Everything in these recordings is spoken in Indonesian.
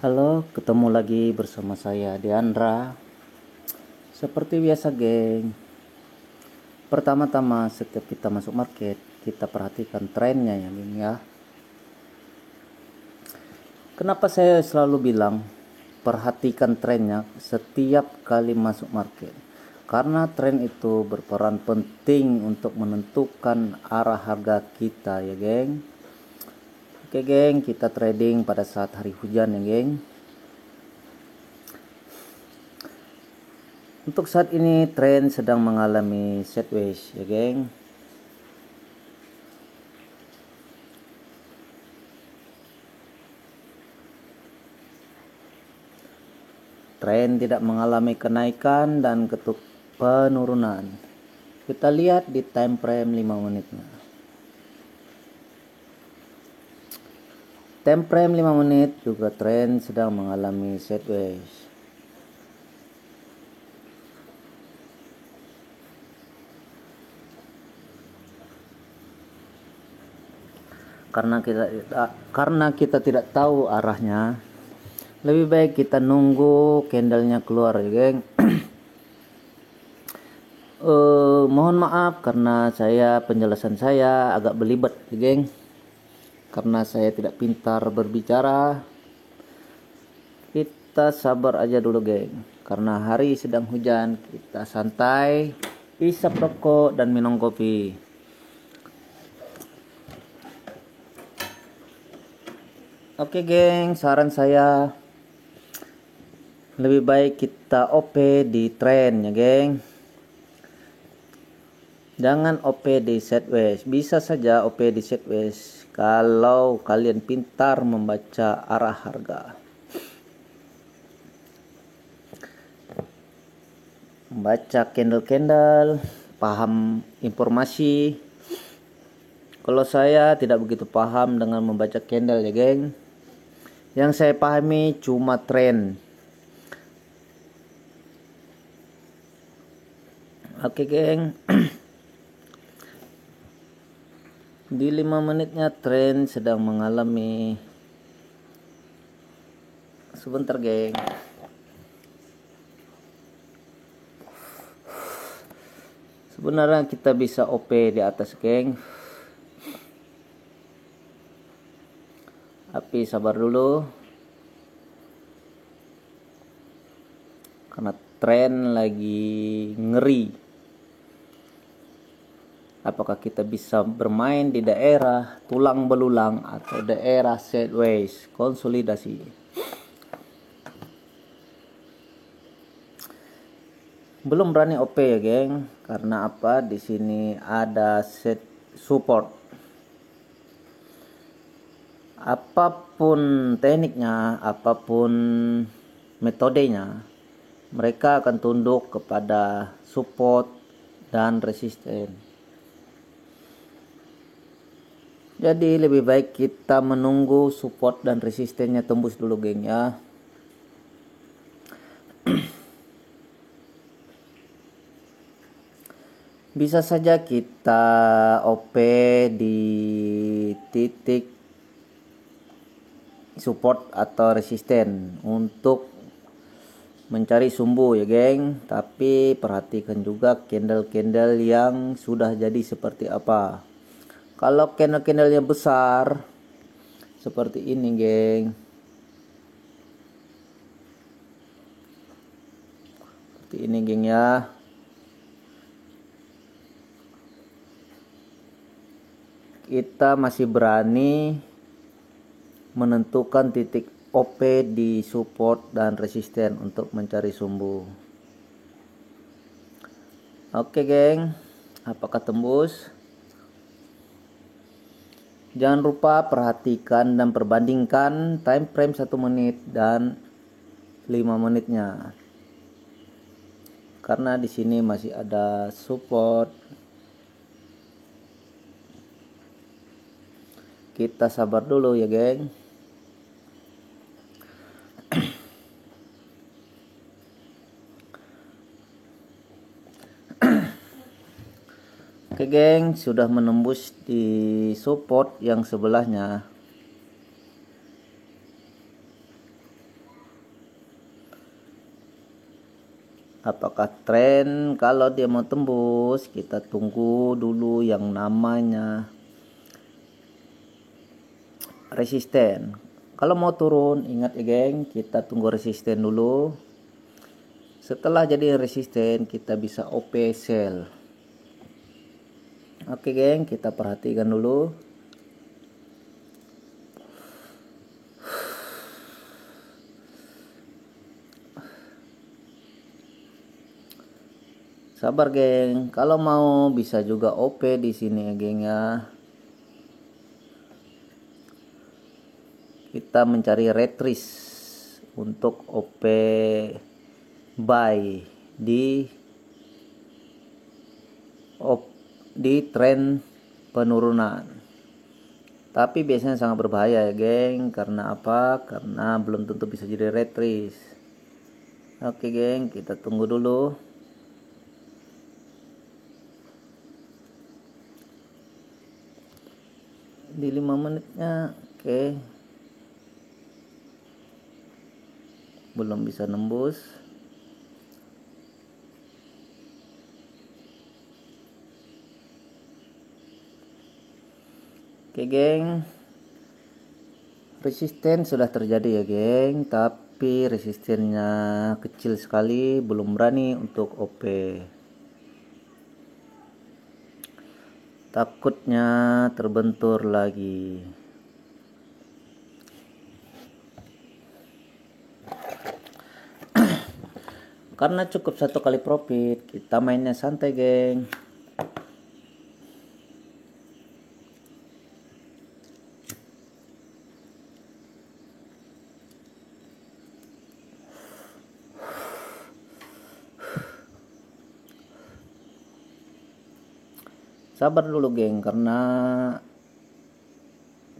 Halo, ketemu lagi bersama saya Diandra. Seperti biasa, geng. Pertama-tama setiap kita masuk market, kita perhatikan trennya ya, geng ya. Kenapa saya selalu bilang perhatikan trennya setiap kali masuk market? Karena tren itu berperan penting untuk menentukan arah harga kita ya, geng. Oke, geng, kita trading pada saat hari hujan ya, geng. Untuk saat ini tren sedang mengalami sideways ya, geng. Tren tidak mengalami kenaikan dan penurunan. Kita lihat di time frame 5 menitnya. Time frame 5 menit juga tren sedang mengalami sideways. Karena kita tidak tahu arahnya, lebih baik kita nunggu candlenya keluar ya, geng. Mohon maaf karena penjelasan saya agak belibet ya, geng. Karena saya tidak pintar berbicara. Kita sabar aja dulu, geng. Karena hari sedang hujan, kita santai, isap rokok dan minum kopi. Oke, geng, saran saya lebih baik kita OP di tren ya, geng. Jangan OP di sideways. Bisa saja OP di sideways kalau kalian pintar membaca arah harga. Membaca candle-candle, paham informasi. Kalau saya tidak begitu paham dengan membaca candle ya, geng. Yang saya pahami cuma tren. Oke, geng. Di 5 menitnya tren sedang mengalami, sebentar, geng. Sebenarnya kita bisa OP di atas, geng. Tapi sabar dulu. Karena tren lagi ngeri. Apakah kita bisa bermain di daerah tulang belulang atau daerah sideways konsolidasi? Belum berani OP ya, geng. Karena apa? Di sini ada set support. Apapun tekniknya, apapun metodenya, mereka akan tunduk kepada support dan resisten. Jadi lebih baik kita menunggu support dan resistennya tembus dulu, geng ya. Bisa saja kita OP di titik support atau resisten untuk mencari sumbu ya, geng. Tapi perhatikan juga candle-candle yang sudah jadi seperti apa. Kalau candle-candlenya besar seperti ini, geng, seperti ini, geng ya, kita masih berani menentukan titik OP di support dan resisten untuk mencari sumbu. Oke, geng, apakah tembus? Jangan lupa perhatikan dan perbandingkan time frame 1 menit dan 5 menitnya. Karena di sini masih ada support. Kita sabar dulu ya, geng. Oke, geng, sudah menembus di support yang sebelahnya. apakah tren. Kalau dia mau tembus, kita tunggu dulu yang namanya resisten. Kalau mau turun, ingat ya geng, kita tunggu resisten dulu. Setelah jadi resisten, kita bisa OP sell. Oke geng, kita perhatikan dulu. Sabar geng, kalau mau bisa juga OP di sini ya geng ya. Kita mencari retrace untuk OP buy di tren penurunan. Tapi biasanya sangat berbahaya ya geng. Karena apa? Karena belum tentu bisa jadi retrace. Oke geng, kita tunggu dulu. Di 5 menitnya oke. Belum bisa nembus. Oke geng, resisten sudah terjadi ya geng, tapi resistennya kecil sekali, belum berani untuk OP. Takutnya terbentur lagi. Karena cukup 1 kali profit, kita mainnya santai geng. Sabar dulu geng, karena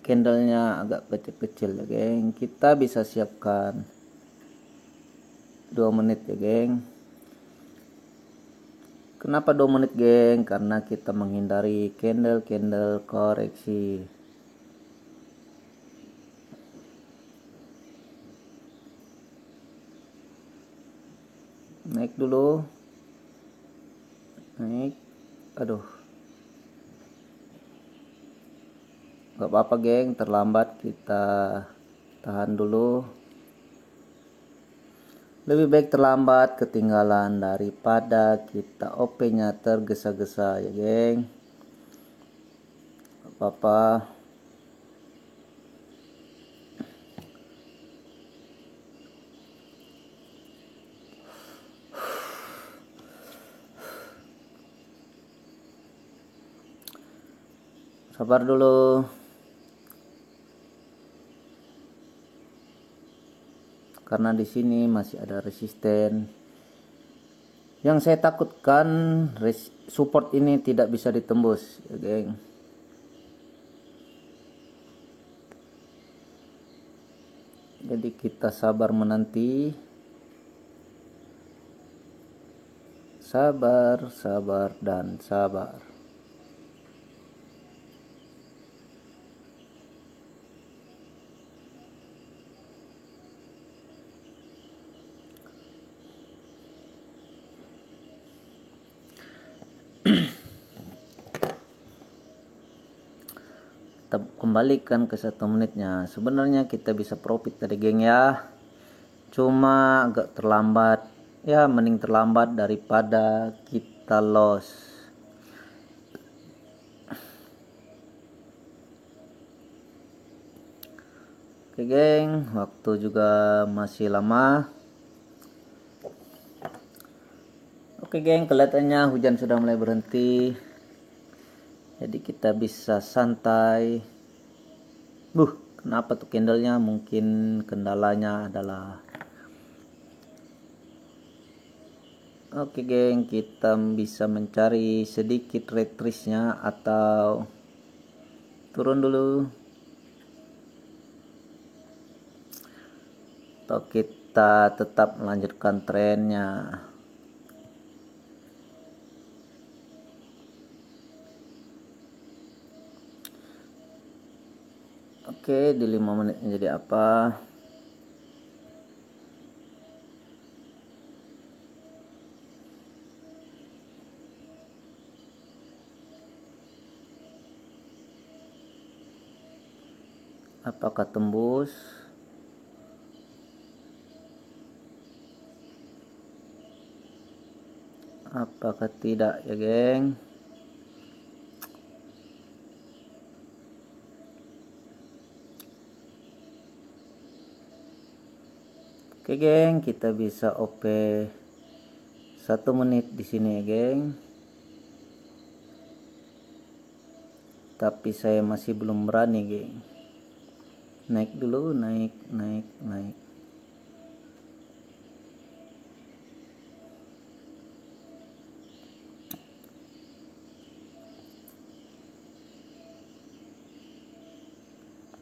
candlenya agak kecil-kecil ya geng. Kita bisa siapkan 2 menit ya geng. Kenapa 2 menit geng? Karena kita menghindari candle-candle koreksi. Naik dulu, naik, aduh, gak apa-apa geng, terlambat, kita tahan dulu. Lebih baik terlambat ketinggalan daripada kita OP nya tergesa-gesa ya geng. Gak apa-apa. Sabar dulu. Karena di sini masih ada resisten. Yang saya takutkan support ini tidak bisa ditembus ya geng. Jadi kita sabar menanti. Sabar, sabar, dan sabar. Kita kembalikan ke 1 menitnya. Sebenarnya kita bisa profit tadi geng ya, cuma agak terlambat ya. Mending terlambat daripada kita loss. Oke geng, waktu juga masih lama. Oke geng, kelihatannya hujan sudah mulai berhenti, jadi kita bisa santai. Kenapa tuh candlenya? Mungkin kendalanya adalah oke geng, kita bisa mencari sedikit retrace-nya atau turun dulu, atau kita tetap melanjutkan trennya. Oke, di 5 menitnya jadi apa? Apakah tembus? Apakah tidak ya geng? Oke geng, kita bisa OP 1 menit di sini ya geng. Tapi saya masih belum berani geng. Naik dulu, naik.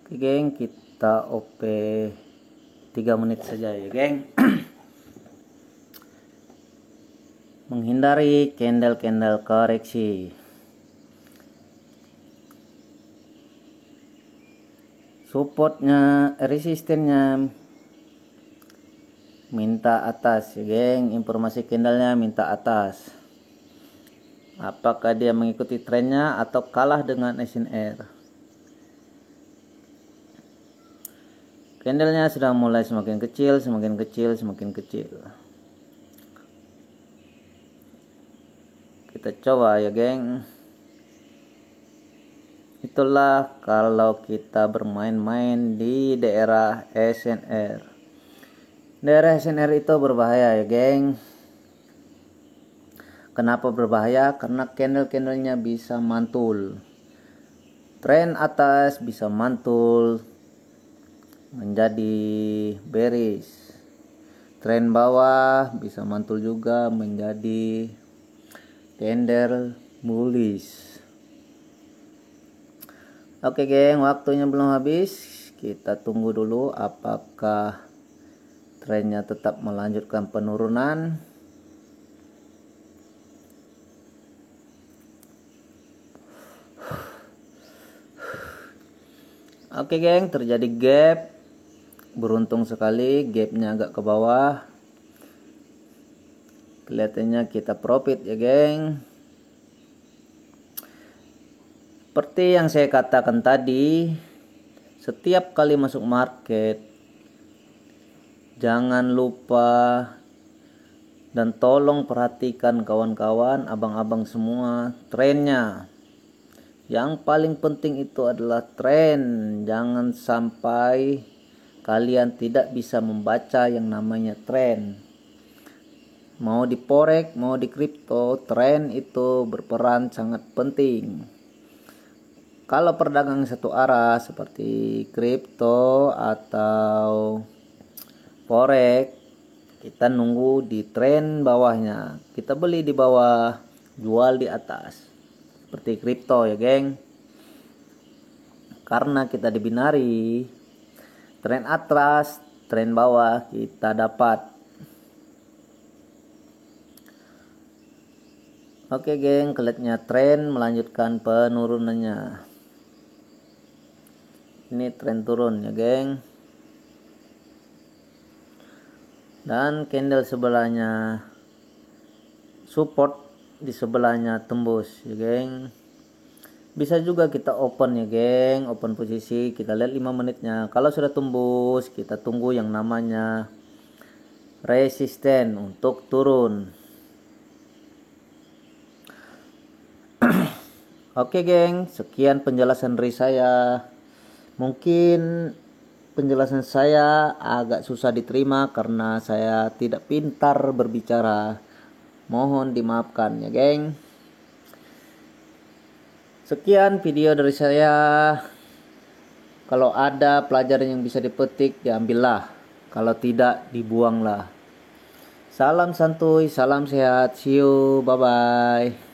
Oke geng, kita OP 3 menit saja ya geng. Menghindari candle koreksi. Supportnya, resistennya minta atas ya geng. Informasi candlenya minta atas. Apakah dia mengikuti trennya atau kalah dengan SNR? Candlenya sudah mulai semakin kecil. Kita coba ya geng. Itulah kalau kita bermain-main di daerah SNR. Daerah SNR itu berbahaya ya geng. Kenapa berbahaya? Karena candle-candlenya bisa mantul. Tren atas bisa mantul menjadi bearish. Tren bawah bisa mantul juga menjadi candle bullish. Oke geng, waktunya belum habis. Kita tunggu dulu apakah trennya tetap melanjutkan penurunan. Oke geng, terjadi gap. Beruntung sekali gapnya agak ke bawah. Kelihatannya kita profit ya geng. Seperti yang saya katakan tadi, setiap kali masuk market jangan lupa dan tolong perhatikan kawan-kawan, abang-abang semua, trennya. Yang paling penting itu adalah tren. Jangan sampai kalian tidak bisa membaca yang namanya tren. Mau di forex, mau di kripto, tren itu berperan sangat penting. Kalau perdagangan satu arah seperti kripto atau forex, kita nunggu di tren bawahnya. Kita beli di bawah, jual di atas. Seperti kripto ya geng. Karena kita dibinari tren atas, tren bawah kita dapat. Oke geng, kelihatannya tren melanjutkan penurunannya. Ini tren turun ya geng. Dan candle sebelahnya support, di sebelahnya tembus ya geng. Bisa juga kita open ya geng, open posisi, kita lihat 5 menitnya. Kalau sudah tembus, kita tunggu yang namanya resisten untuk turun. Oke geng, sekian penjelasan dari saya. Mungkin penjelasan saya agak susah diterima karena saya tidak pintar berbicara. Mohon dimaafkan ya geng. Sekian video dari saya. Kalau ada pelajaran yang bisa dipetik, diambillah. Kalau tidak, dibuanglah. Salam santuy, salam sehat. See you, bye-bye.